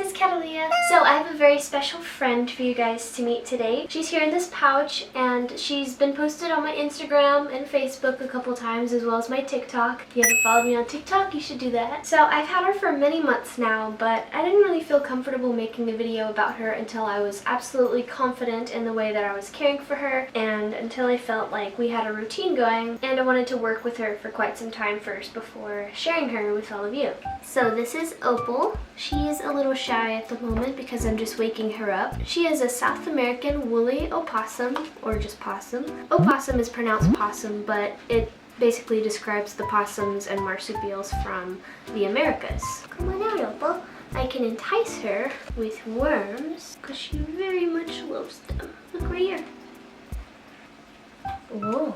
is Catalea. So I have a very special friend for you guys to meet today. She's here in this pouch and she's been posted on my Instagram and Facebook a couple times as well as my TikTok. If you haven't followed me on TikTok, you should do that. So I've had her for many months now, but I didn't really feel comfortable making a video about her until I was absolutely confident in the way that I was caring for her and until I felt like we had a routine going and I wanted to work with her for quite some time first before sharing her with all of you. So this is Opal. She is a little shy at the moment because I'm just waking her up. She is a South American woolly opossum, or just possum. Opossum is pronounced possum, but it basically describes the possums and marsupials from the Americas. Come on out, Opal. I can entice her with worms because she very much loves them. Look right here. Whoa.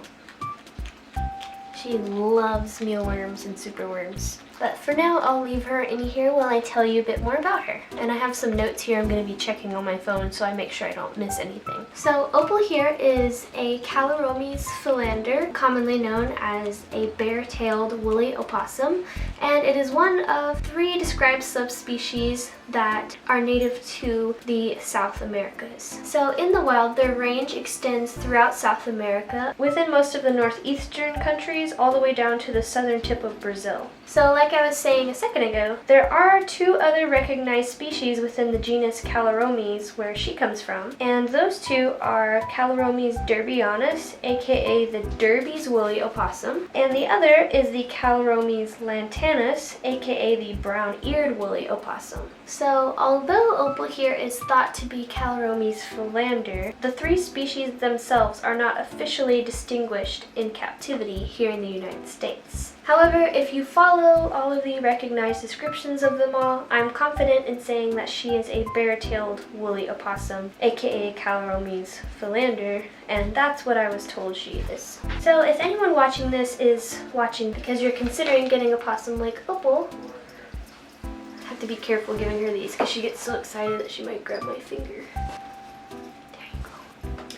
She loves mealworms and superworms. But for now, I'll leave her in here while I tell you a bit more about her. And I have some notes here I'm going to be checking on my phone so I make sure I don't miss anything. So Opal here is a Caluromys philander, commonly known as a bare-tailed woolly opossum. And it is one of 3 described subspecies that are native to the South Americas. So in the wild, their range extends throughout South America, within most of the northeastern countries, all the way down to the southern tip of Brazil. So like I was saying a second ago, there are 2 other recognized species within the genus Caluromys where she comes from, and those 2 are Caluromys derbianus, aka the Derby's woolly opossum, and the other is the Caluromys lantanus, aka the brown-eared woolly opossum. So although Opal here is thought to be Caluromys philander, the 3 species themselves are not officially distinguished in captivity here in the United States. However, if you follow all of the recognized descriptions of them all, I'm confident in saying that she is a bare-tailed woolly opossum, aka Caluromys philander, and that's what I was told she is. So if anyone watching this is watching because you're considering getting a possum like Opal, I have to be careful giving her these because she gets so excited that she might grab my finger.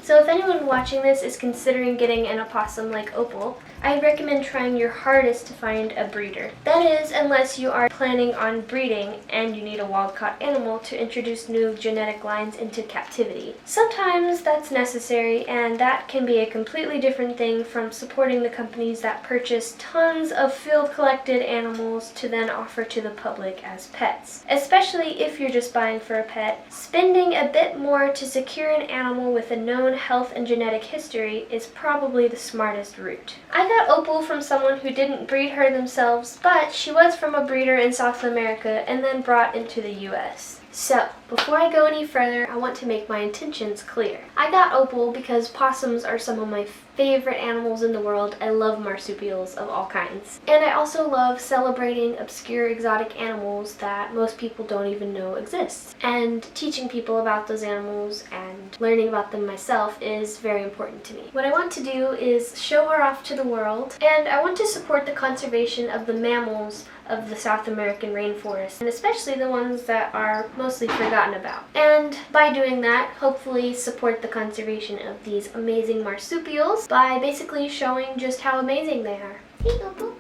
So if anyone watching this is considering getting an opossum like Opal, I recommend trying your hardest to find a breeder. That is, unless you are planning on breeding and you need a wild-caught animal to introduce new genetic lines into captivity. Sometimes that's necessary, and that can be a completely different thing from supporting the companies that purchase tons of field-collected animals to then offer to the public as pets. Especially if you're just buying for a pet, spending a bit more to secure an animal with a known health and genetic history is probably the smartest route. I got Opal from someone who didn't breed her themselves, but she was from a breeder in South America and then brought into the US. So, before I go any further, I want to make my intentions clear. I got Opal because possums are some of my favorite animals in the world. I love marsupials of all kinds. And I also love celebrating obscure exotic animals that most people don't even know exist. And teaching people about those animals and learning about them myself is very important to me. What I want to do is show her off to the world, and I want to support the conservation of the mammals of the South American rainforest, and especially the ones that are mostly forgotten about. And by doing that, hopefully support the conservation of these amazing marsupials by basically showing just how amazing they are. Hey, Opal.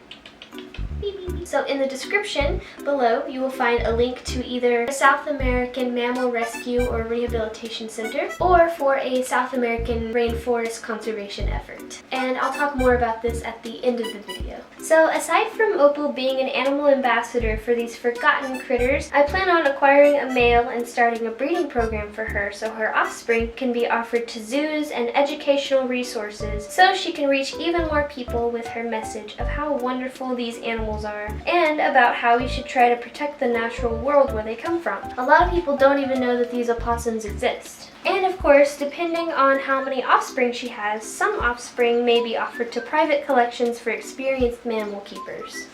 So in the description below, you will find a link to either a South American Mammal Rescue or Rehabilitation Center, or for a South American rainforest conservation effort. And I'll talk more about this at the end of the video. So aside from Opal being an animal ambassador for these forgotten critters, I plan on acquiring a male and starting a breeding program for her so her offspring can be offered to zoos and educational resources so she can reach even more people with her message of how wonderful these animals are and about how we should try to protect the natural world where they come from. A lot of people don't even know that these opossums exist. And of course, depending on how many offspring she has, some offspring may be offered to private collections for experienced mammal keepers.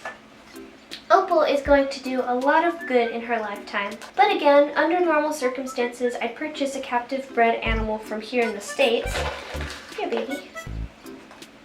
Opal is going to do a lot of good in her lifetime. But again, under normal circumstances, I'd purchase a captive bred animal from here in the States. Here, baby.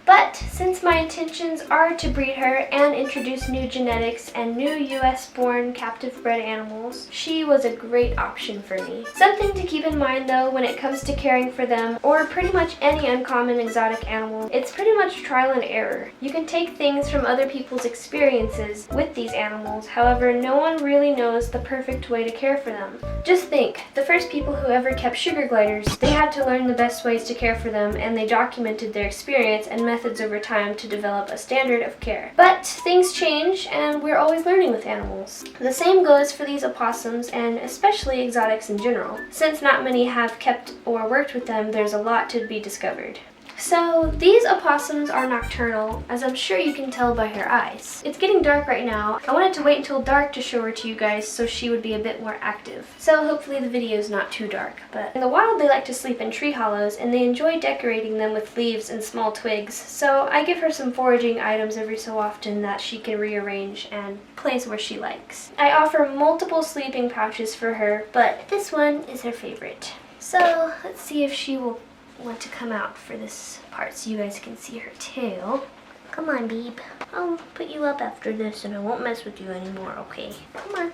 But But since my intentions are to breed her and introduce new genetics and new US-born captive bred animals, she was a great option for me. Something to keep in mind though when it comes to caring for them, or pretty much any uncommon exotic animal, it's pretty much trial and error. You can take things from other people's experiences with these animals, however, no one really knows the perfect way to care for them. Just think, the first people who ever kept sugar gliders, they had to learn the best ways to care for them, and they documented their experience and methods over time to develop a standard of care. But things change, and we're always learning with animals. The same goes for these opossums, and especially exotics in general. Since not many have kept or worked with them, there's a lot to be discovered. So these opossums are nocturnal, as I'm sure you can tell by her eyes. It's getting dark right now. I wanted to wait until dark to show her to you guys so she would be a bit more active. So hopefully the video is not too dark. But in the wild they like to sleep in tree hollows, and they enjoy decorating them with leaves and small twigs. So I give her some foraging items every so often that she can rearrange and place where she likes. I offer multiple sleeping pouches for her, but this one is her favorite. So let's see if she will want to come out for this part so you guys can see her tail. Come on, Beeb. I'll put you up after this and I won't mess with you anymore, okay? Come on.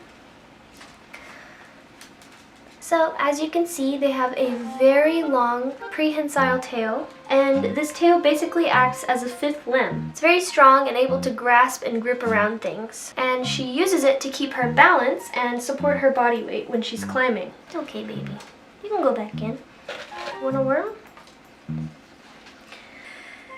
So as you can see, they have a very long prehensile tail, and this tail basically acts as a fifth limb. It's very strong and able to grasp and grip around things, and she uses it to keep her balance and support her body weight when she's climbing. Okay, baby. You can go back in. Wanna whirl?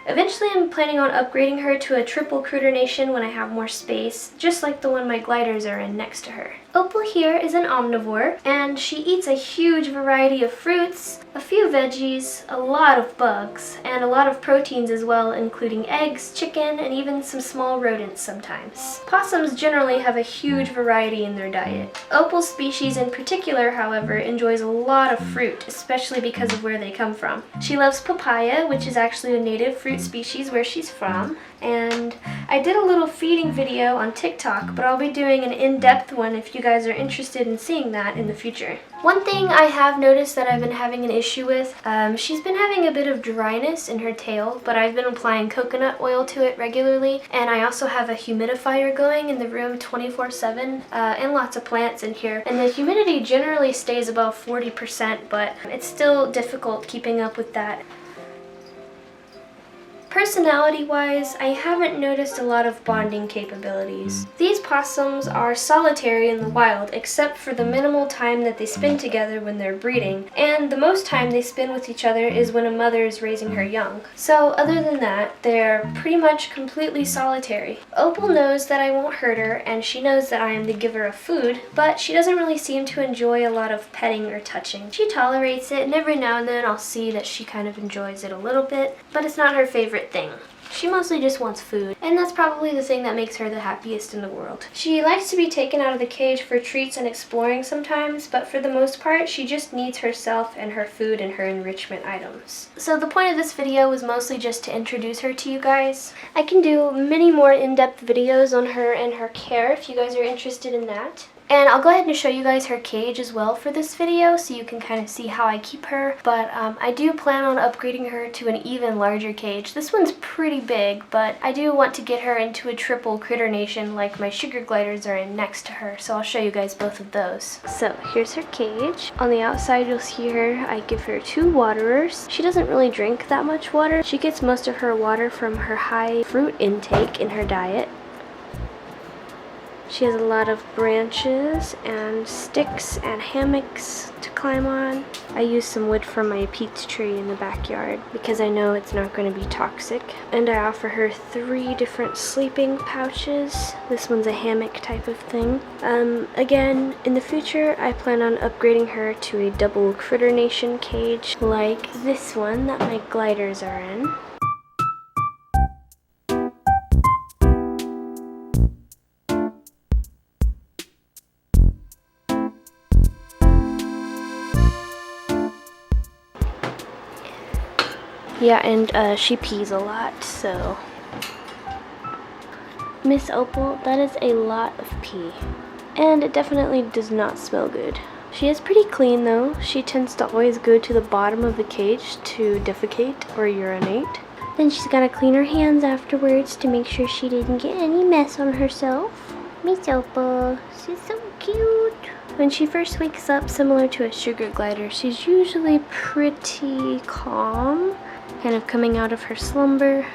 Eventually I'm planning on upgrading her to a triple critter nation when I have more space, just like the one my gliders are in next to her. Opal here is an omnivore, and she eats a huge variety of fruits, a few veggies, a lot of bugs, and a lot of proteins as well, including eggs, chicken, and even some small rodents sometimes. Possums generally have a huge variety in their diet. Opal's species in particular, however, enjoys a lot of fruit, especially because of where they come from. She loves papaya, which is actually a native fruit species where she's from, and I did a little feeding video on TikTok, but I'll be doing an in-depth one if you guys are interested in seeing that in the future. One thing I have noticed that I've been having an issue with, she's been having a bit of dryness in her tail, but I've been applying coconut oil to it regularly, and I also have a humidifier going in the room 24/7, and lots of plants in here, and the humidity generally stays above 40%, but it's still difficult keeping up with that. Personality-wise, I haven't noticed a lot of bonding capabilities. These possums are solitary in the wild, except for the minimal time that they spend together when they're breeding, and the most time they spend with each other is when a mother is raising her young. So other than that, they're pretty much completely solitary. Opal knows that I won't hurt her, and she knows that I am the giver of food, but she doesn't really seem to enjoy a lot of petting or touching. She tolerates it, and every now and then I'll see that she kind of enjoys it a little bit, but it's not her favorite thing. She mostly just wants food, and that's probably the thing that makes her the happiest in the world. She likes to be taken out of the cage for treats and exploring sometimes, but for the most part, she just needs herself and her food and her enrichment items. So the point of this video was mostly just to introduce her to you guys. I can do many more in-depth videos on her and her care if you guys are interested in that. And I'll go ahead and show you guys her cage as well for this video so you can kind of see how I keep her. But I do plan on upgrading her to an even larger cage. This one's pretty big, but I do want to get her into a triple critter nation like my sugar gliders are in next to her. So I'll show you guys both of those. So here's her cage. On the outside you'll see her. I give her 2 waterers. She doesn't really drink that much water. She gets most of her water from her high fruit intake in her diet. She has a lot of branches and sticks and hammocks to climb on. I use some wood from my peach tree in the backyard because I know it's not going to be toxic. And I offer her 3 different sleeping pouches. This one's a hammock type of thing. Again, in the future, I plan on upgrading her to a double critter nation cage like this one that my gliders are in. Yeah, and she pees a lot, so. Miss Opal, that is a lot of pee. And it definitely does not smell good. She is pretty clean though. She tends to always go to the bottom of the cage to defecate or urinate. Then she's got to clean her hands afterwards to make sure she didn't get any mess on herself. Miss Opal, she's so cute. When she first wakes up, similar to a sugar glider, she's usually pretty calm, kind of coming out of her slumber.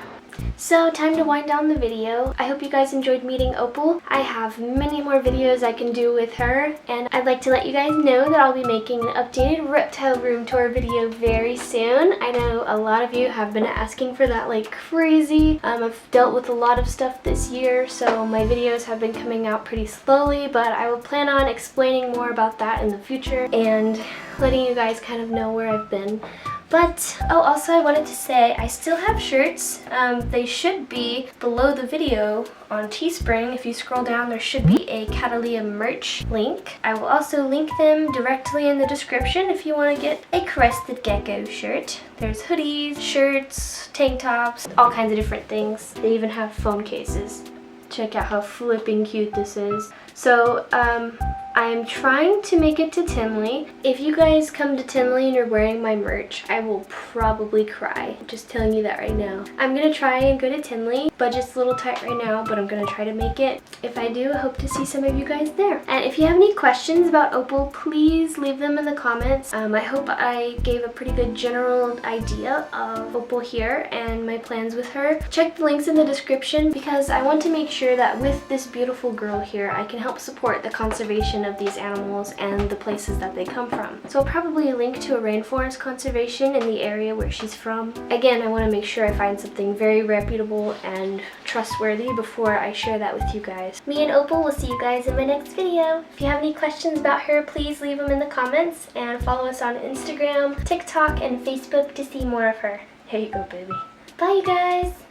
So time to wind down the video. I hope you guys enjoyed meeting Opal. I have many more videos I can do with her, and I'd like to let you guys know that I'll be making an updated reptile room tour video very soon. I know a lot of you have been asking for that like crazy. I've dealt with a lot of stuff this year, so my videos have been coming out pretty slowly, but I will plan on explaining more about that in the future and letting you guys kind of know where I've been. But, oh, also I wanted to say I still have shirts. They should be below the video on Teespring. If you scroll down, there should be a CATALEAH merch link. I will also link them directly in the description if you want to get a crested gecko shirt. There's hoodies, shirts, tank tops, all kinds of different things. They even have phone cases. Check out how flipping cute this is. So, I am trying to make it to Tinley. If you guys come to Tinley and you're wearing my merch, I will probably cry. Just telling you that right now. I'm gonna try and go to Tinley. Budget's a little tight right now, but I'm gonna try to make it. If I do, I hope to see some of you guys there. And if you have any questions about Opal, please leave them in the comments. I hope I gave a pretty good general idea of Opal here and my plans with her. Check the links in the description because I want to make sure that with this beautiful girl here, I can help support the conservation of these animals and the places that they come from. So I'll probably link to a rainforest conservation in the area where she's from. Again, I want to make sure I find something very reputable and trustworthy before I share that with you guys. Me and Opal will see you guys in my next video. If you have any questions about her, please leave them in the comments and follow us on Instagram, TikTok, and Facebook to see more of her. Here you go, baby. Bye, you guys!